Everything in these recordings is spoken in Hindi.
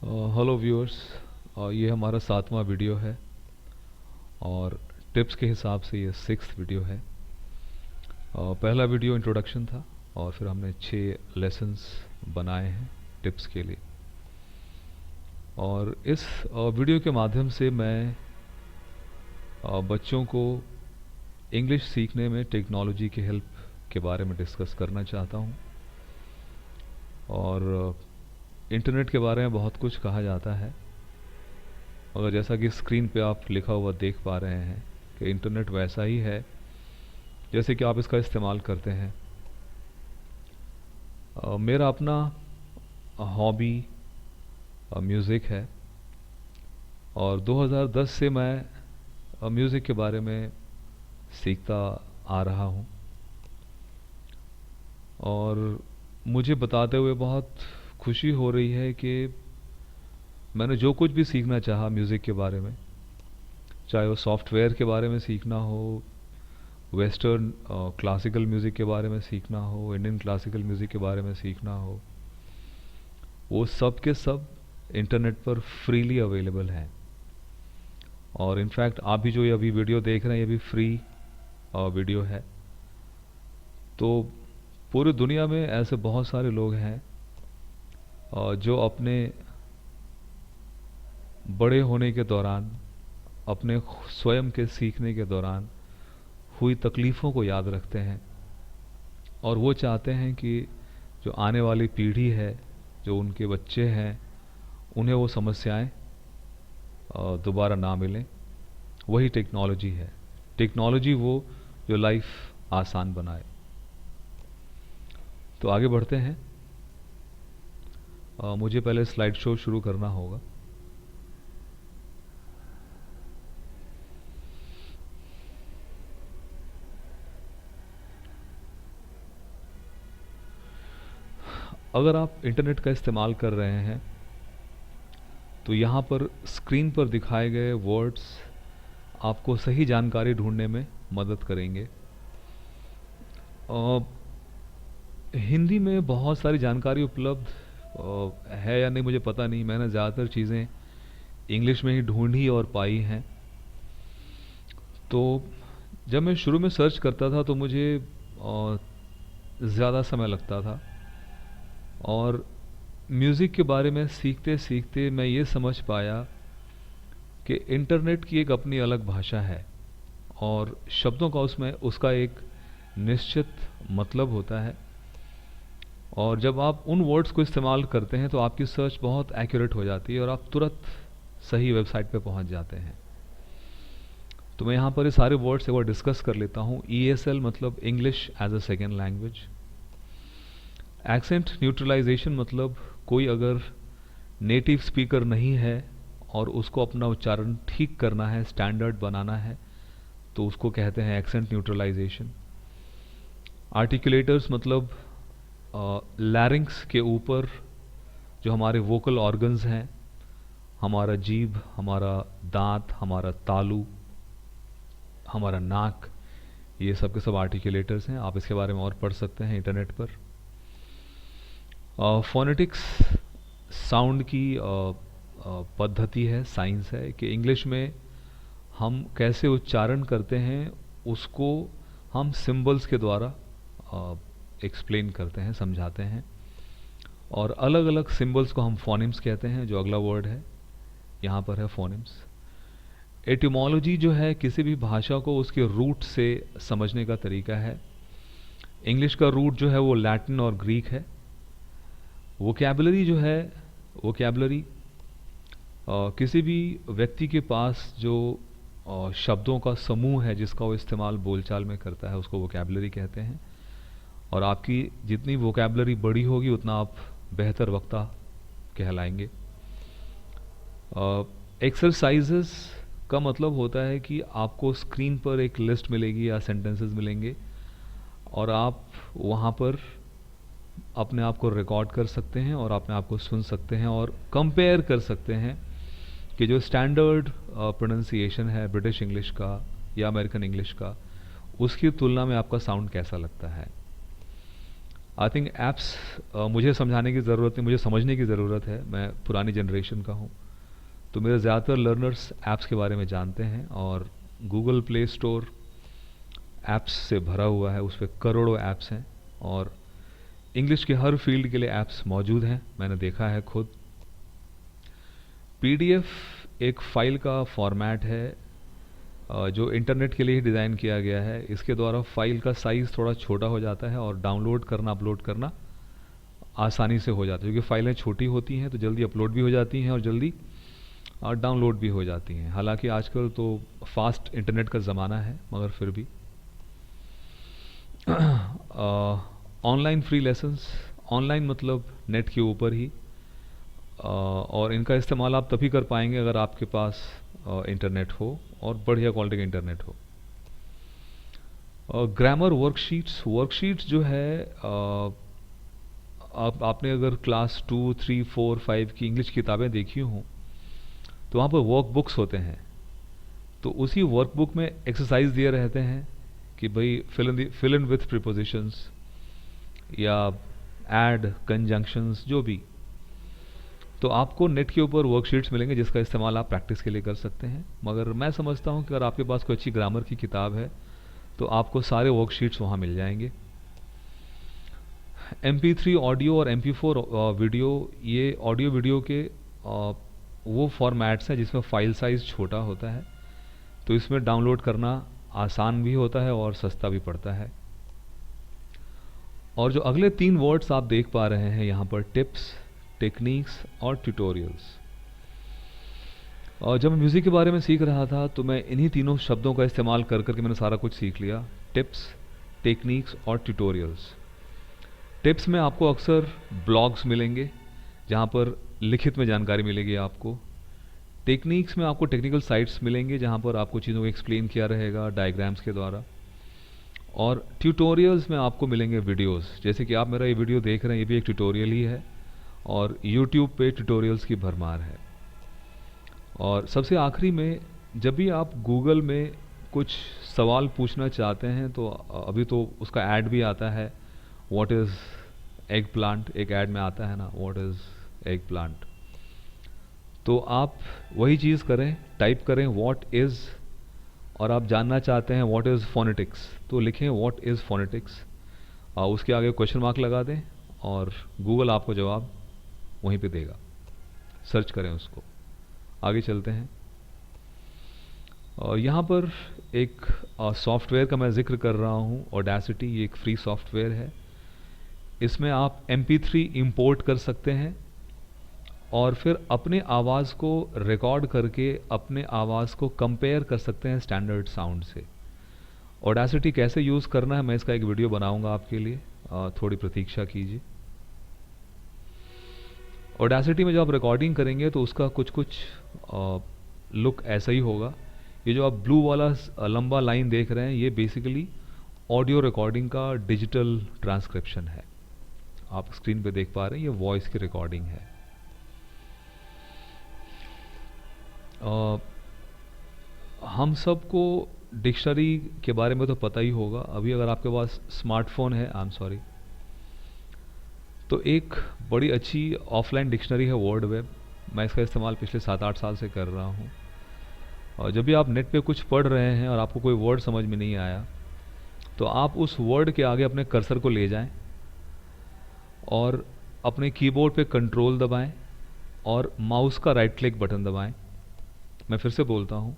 Hello viewers. ये हमारा 7वां वीडियो है और टिप्स के हिसाब से ये 6th वीडियो है। पहला वीडियो इंट्रोडक्शन था और फिर हमने 6 लेसन्स बनाए हैं टिप्स के लिए। और इस वीडियो के माध्यम से मैं बच्चों को इंग्लिश सीखने में टेक्नोलॉजी की हेल्प के बारे में डिस्कस करना चाहता हूँ। और इंटरनेट के बारे में बहुत कुछ कहा जाता है, मगर जैसा कि स्क्रीन पे आप लिखा हुआ देख पा रहे हैं कि इंटरनेट वैसा ही है जैसे कि आप इसका इस्तेमाल करते हैं। मेरा अपना हॉबी म्यूज़िक है और 2010 से मैं म्यूज़िक के बारे में सीखता आ रहा हूँ। और मुझे बताते हुए बहुत खुशी हो रही है कि मैंने जो कुछ भी सीखना चाहा म्यूज़िक के बारे में, चाहे वो सॉफ्टवेयर के बारे में सीखना हो, वेस्टर्न क्लासिकल म्यूज़िक के बारे में सीखना हो, इंडियन क्लासिकल म्यूज़िक के बारे में सीखना हो, वो सब के सब इंटरनेट पर फ्रीली अवेलेबल हैं। और इनफैक्ट आप भी जो ये अभी वीडियो देख रहे हैं ये भी फ्री वीडियो है। तो पूरी दुनिया में ऐसे बहुत सारे लोग हैं जो अपने बड़े होने के दौरान, अपने स्वयं के सीखने के दौरान हुई तकलीफ़ों को याद रखते हैं और वो चाहते हैं कि जो आने वाली पीढ़ी है, जो उनके बच्चे हैं, उन्हें वो समस्याएं दोबारा ना मिलें। वही टेक्नोलॉजी है। टेक्नोलॉजी वो जो लाइफ आसान बनाए। तो आगे बढ़ते हैं। मुझे पहले स्लाइड शो शुरू करना होगा। अगर आप इंटरनेट का इस्तेमाल कर रहे हैं तो यहाँ पर स्क्रीन पर दिखाए गए वर्ड्स आपको सही जानकारी ढूंढने में मदद करेंगे। हिंदी में बहुत सारी जानकारी उपलब्ध है या नहीं मुझे पता नहीं। मैंने ज़्यादातर चीज़ें इंग्लिश में ही ढूंढी और पाई हैं। तो जब मैं शुरू में सर्च करता था तो मुझे ज़्यादा समय लगता था। और म्यूज़िक के बारे में सीखते सीखते मैं ये समझ पाया कि इंटरनेट की एक अपनी अलग भाषा है और शब्दों का उसमें उसका एक निश्चित मतलब होता है। और जब आप उन वर्ड्स को इस्तेमाल करते हैं तो आपकी सर्च बहुत एक्यूरेट हो जाती है और आप तुरंत सही वेबसाइट पे पहुंच जाते हैं। तो मैं यहाँ पर ये सारे वर्ड्स एक बार डिस्कस कर लेता हूँ। ESL मतलब English as a second language. Accent neutralization मतलब कोई अगर नेटिव स्पीकर नहीं है और उसको अपना उच्चारण ठीक करना है, स्टैंडर्ड बनाना है, तो उसको कहते हैं एक्सेंट न्यूट्रलाइजेशन। आर्टिकुलेटर्स मतलब लैरिंग्स के ऊपर जो हमारे वोकल ऑर्गन्स हैं, हमारा जीभ, हमारा दांत, हमारा तालू, हमारा नाक, ये सब के सब आर्टिकुलेटर्स हैं। आप इसके बारे में और पढ़ सकते हैं इंटरनेट पर। फोनेटिक्स साउंड की पद्धति है, साइंस है कि इंग्लिश में हम कैसे उच्चारण करते हैं उसको हम सिंबल्स के द्वारा एक्सप्लेन करते हैं, समझाते हैं। और अलग अलग सिंबल्स को हम फोनिम्स कहते हैं। जो अगला वर्ड है यहाँ पर है फोनिम्स। एटिमोलॉजी जो है किसी भी भाषा को उसके रूट से समझने का तरीका है। इंग्लिश का रूट जो है वो लैटिन और ग्रीक है। वोकैबुलरी जो है, वोकैबुलरी किसी भी व्यक्ति के पास जो शब्दों का समूह है जिसका वो इस्तेमाल बोलचाल में करता है उसको वोकैबुलरी कहते हैं। और आपकी जितनी वोकैबुलरी बड़ी होगी उतना आप बेहतर वक्ता कहलाएंगे। एक्सरसाइजेस का मतलब होता है कि आपको स्क्रीन पर एक लिस्ट मिलेगी या सेंटेंसेस मिलेंगे और आप वहाँ पर अपने आप को रिकॉर्ड कर सकते हैं और अपने आप को सुन सकते हैं और कंपेयर कर सकते हैं कि जो स्टैंडर्ड प्रोनाउंसिएशन है ब्रिटिश इंग्लिश का या अमेरिकन इंग्लिश का, उसकी तुलना में आपका साउंड कैसा लगता है। आई थिंक ऐप्स मुझे समझाने की ज़रूरत नहीं, मुझे समझने की ज़रूरत है, मैं पुरानी जनरेशन का हूँ। तो मेरे ज़्यादातर लर्नर्स ऐप्स के बारे में जानते हैं, और गूगल प्ले स्टोर ऐप्स से भरा हुआ है, उस पर करोड़ों ऐप्स हैं, और इंग्लिश के हर फील्ड के लिए ऐप्स मौजूद हैं, मैंने देखा है खुद। पीडीएफ एक फाइल का फॉर्मेट है जो इंटरनेट के लिए ही डिज़ाइन किया गया है। इसके द्वारा फाइल का साइज़ थोड़ा छोटा हो जाता है और डाउनलोड करना अपलोड करना आसानी से हो जाता है, क्योंकि फाइलें छोटी होती हैं तो जल्दी अपलोड भी हो जाती हैं और जल्दी डाउनलोड भी हो जाती हैं। हालांकि आजकल तो फास्ट इंटरनेट का ज़माना है, मगर फिर भी ऑनलाइन फ्री लेसन्स, ऑनलाइन मतलब नेट के ऊपर ही, और इनका इस्तेमाल आप तभी कर पाएंगे अगर आपके पास इंटरनेट हो और बढ़िया क्वालिटी का इंटरनेट हो। ग्रामर वर्कशीट्स, वर्कशीट्स जो है आपने अगर क्लास 2, 3, 4, 5 की इंग्लिश किताबें देखी हों तो वहाँ पर वर्क बुक्स होते हैं। तो उसी वर्कबुक में एक्सरसाइज दिए रहते हैं कि भाई फिल इन विथ प्रीपोजिशंस या ऐड कंजंक्शंस, जो भी। तो आपको नेट के ऊपर वर्कशीट्स मिलेंगे जिसका इस्तेमाल आप प्रैक्टिस के लिए कर सकते हैं। मगर मैं समझता हूँ कि अगर आपके पास कोई अच्छी ग्रामर की किताब है तो आपको सारे वर्कशीट्स वहाँ मिल जाएंगे। MP3 ऑडियो और MP4 वीडियो, ये ऑडियो वीडियो के वो फॉर्मेट्स हैं जिसमें फाइल साइज़ छोटा होता है, तो इसमें डाउनलोड करना आसान भी होता है और सस्ता भी पड़ता है। और जो अगले 3 वर्ड्स आप देख पा रहे हैं यहाँ पर, टिप्स, टेक्निक्स और ट्यूटोरियल्स। और जब मैं म्यूज़िक के बारे में सीख रहा था तो मैं इन्हीं तीनों शब्दों का इस्तेमाल कर करके मैंने सारा कुछ सीख लिया, टिप्स, टेक्निक्स और ट्यूटोरियल्स। टिप्स में आपको अक्सर ब्लॉग्स मिलेंगे जहाँ पर लिखित में जानकारी मिलेगी आपको। टेक्निक्स में आपको टेक्निकल साइट्स मिलेंगे जहाँ पर आपको चीज़ों को एक्सप्लेन किया रहेगा डायग्राम्स के द्वारा। और ट्यूटोरियल्स में आपको मिलेंगे वीडियोस, जैसे कि आप मेरा ये वीडियो देख रहे हैं, ये भी एक ट्यूटोरियल ही है, और यूट्यूब पे ट्यूटोरियल्स की भरमार है। और सबसे आखिरी में, जब भी आप गूगल में कुछ सवाल पूछना चाहते हैं तो अभी तो उसका ऐड भी आता है, व्हाट इज़ एग प्लांट, एक ऐड में आता है ना, व्हाट इज़ एग प्लांट। तो आप वही चीज़ करें, टाइप करें व्हाट इज़, और आप जानना चाहते हैं व्हाट इज़ फोनेटिक्स, तो लिखें व्हाट इज़ फोनेटिक्स, उसके आगे क्वेश्चन मार्क लगा दें और गूगल आपको जवाब वहीं पे देगा। सर्च करें उसको। आगे चलते हैं। और यहाँ पर एक सॉफ्टवेयर का मैं जिक्र कर रहा हूँ, ऑडेसिटी। ये एक फ्री सॉफ्टवेयर है। इसमें आप MP3 इंपोर्ट कर सकते हैं और फिर अपने आवाज़ को रिकॉर्ड करके अपने आवाज़ को कंपेयर कर सकते हैं स्टैंडर्ड साउंड से। ऑडेसिटी कैसे यूज़ करना है मैं इसका एक वीडियो बनाऊंगा आपके लिए, थोड़ी प्रतीक्षा कीजिए। ऑडेसिटी में जब आप रिकॉर्डिंग करेंगे तो उसका कुछ लुक ऐसा ही होगा। ये जो आप ब्लू वाला लंबा लाइन देख रहे हैं, ये बेसिकली ऑडियो रिकॉर्डिंग का डिजिटल ट्रांसक्रिप्शन है। आप स्क्रीन पे देख पा रहे हैं, ये वॉइस की रिकॉर्डिंग है। हम सबको डिक्शनरी के बारे में तो पता ही होगा। अभी अगर आपके पास स्मार्टफोन है, आई एम सॉरी, तो एक बड़ी अच्छी ऑफलाइन डिक्शनरी है वर्ड वेब। मैं इसका इस्तेमाल पिछले 7-8 साल से कर रहा हूँ। और जब भी आप नेट पे कुछ पढ़ रहे हैं और आपको कोई वर्ड समझ में नहीं आया तो आप उस वर्ड के आगे अपने कर्सर को ले जाएं और अपने कीबोर्ड पे कंट्रोल दबाएं और माउस का राइट क्लिक बटन दबाएं। मैं फिर से बोलता हूँ,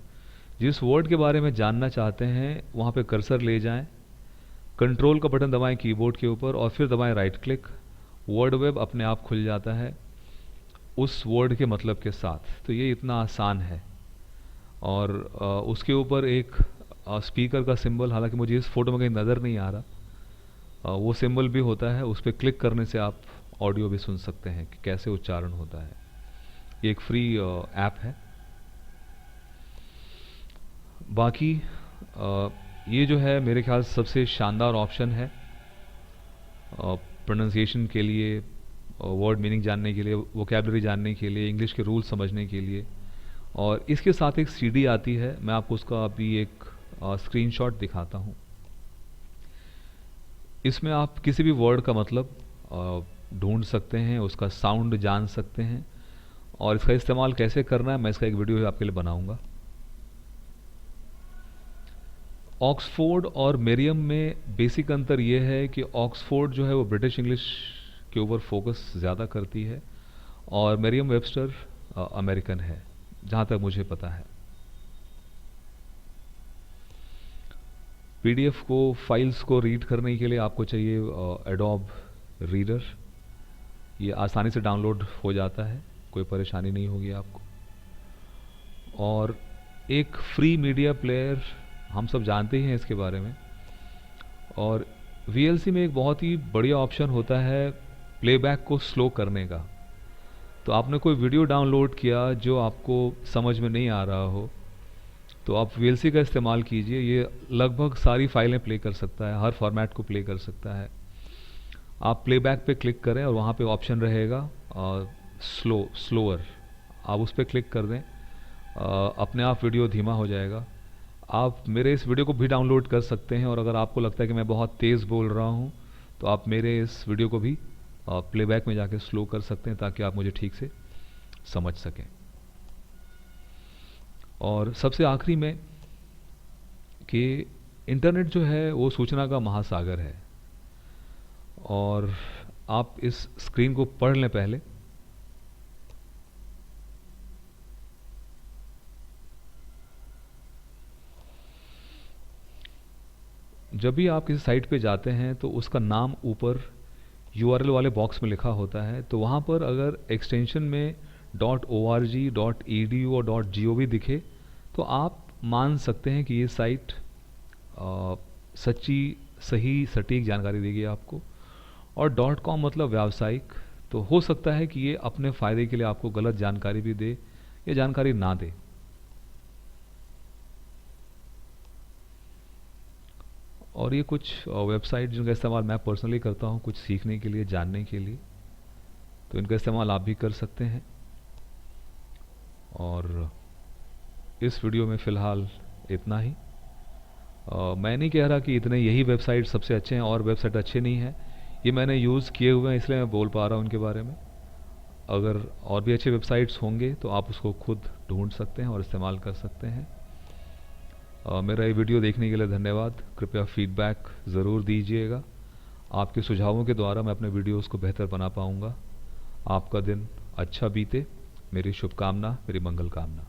जिस वर्ड के बारे में जानना चाहते हैं वहाँ पे कर्सर ले जाएं, कंट्रोल का बटन दबाएं कीबोर्ड के ऊपर और फिर दबाएं राइट क्लिक। वर्ड वेब अपने आप खुल जाता है उस वर्ड के मतलब के साथ। तो ये इतना आसान है। और उसके ऊपर एक स्पीकर का सिंबल, हालांकि मुझे इस फोटो में कहीं नज़र नहीं आ रहा, वो सिंबल भी होता है। उस पर क्लिक करने से आप ऑडियो भी सुन सकते हैं कि कैसे उच्चारण होता है। ये एक फ्री ऐप है। बाकी ये जो है मेरे ख्याल से सबसे शानदार ऑप्शन है प्रोनाउंसिएशन के लिए, वर्ड मीनिंग जानने के लिए, वोकैबुलरी जानने के लिए, इंग्लिश के रूल समझने के लिए। और इसके साथ एक CD आती है, मैं आपको उसका अभी एक स्क्रीनशॉट दिखाता हूँ। इसमें आप किसी भी वर्ड का मतलब ढूंढ सकते हैं, उसका साउंड जान सकते हैं, और इसका इस्तेमाल कैसे करना है मैं इसका एक वीडियो आपके लिए बनाऊंगा। ऑक्सफोर्ड और मेरियम में बेसिक अंतर यह है कि ऑक्सफोर्ड जो है वो ब्रिटिश इंग्लिश के ऊपर फोकस ज़्यादा करती है, और मेरियम वेबस्टर अमेरिकन है, जहाँ तक मुझे पता है। पीडीएफ को, फाइल्स को रीड करने के लिए आपको चाहिए एडोब रीडर। ये आसानी से डाउनलोड हो जाता है, कोई परेशानी नहीं होगी आपको। और एक फ्री मीडिया प्लेयर, हम सब जानते ही हैं इसके बारे में। और वीएलसी में एक बहुत ही बढ़िया ऑप्शन होता है प्लेबैक को स्लो करने का। तो आपने कोई वीडियो डाउनलोड किया जो आपको समझ में नहीं आ रहा हो, तो आप वीएलसी का इस्तेमाल कीजिए। ये लगभग सारी फाइलें प्ले कर सकता है, हर फॉर्मेट को प्ले कर सकता है। आप प्लेबैक पे क्लिक करें और वहाँ पे ऑप्शन रहेगा स्लोअर, आप उस पर क्लिक कर दें, अपने आप वीडियो धीमा हो जाएगा। आप मेरे इस वीडियो को भी डाउनलोड कर सकते हैं, और अगर आपको लगता है कि मैं बहुत तेज़ बोल रहा हूँ तो आप मेरे इस वीडियो को भी प्लेबैक में जाके स्लो कर सकते हैं, ताकि आप मुझे ठीक से समझ सकें। और सबसे आखिरी में कि इंटरनेट जो है वो सूचना का महासागर है, और आप इस स्क्रीन को पढ़ लें पहले। जब भी आप किसी साइट पे जाते हैं तो उसका नाम ऊपर यूआरएल वाले बॉक्स में लिखा होता है, तो वहाँ पर अगर एक्सटेंशन में .org, .edu और .gov दिखे तो आप मान सकते हैं कि ये साइट सच्ची, सही, सटीक जानकारी देगी आपको। और .com मतलब व्यावसायिक, तो हो सकता है कि ये अपने फ़ायदे के लिए आपको गलत जानकारी भी दे या जानकारी ना दे। और ये कुछ वेबसाइट जिनका इस्तेमाल मैं पर्सनली करता हूँ कुछ सीखने के लिए, जानने के लिए, तो इनका इस्तेमाल आप भी कर सकते हैं। और इस वीडियो में फ़िलहाल इतना ही। मैं नहीं कह रहा कि इतने यही वेबसाइट सबसे अच्छे हैं और वेबसाइट अच्छे नहीं हैं, ये मैंने यूज़ किए हुए हैं इसलिए मैं बोल पा रहा हूँ उनके बारे में। अगर और भी अच्छे वेबसाइट्स होंगे तो आप उसको खुद ढूंढ सकते हैं और इस्तेमाल कर सकते हैं। मेरा ये वीडियो देखने के लिए धन्यवाद। कृपया फीडबैक ज़रूर दीजिएगा, आपके सुझावों के द्वारा मैं अपने वीडियोस को बेहतर बना पाऊँगा। आपका दिन अच्छा बीते, मेरी शुभकामना, मेरी मंगल कामना।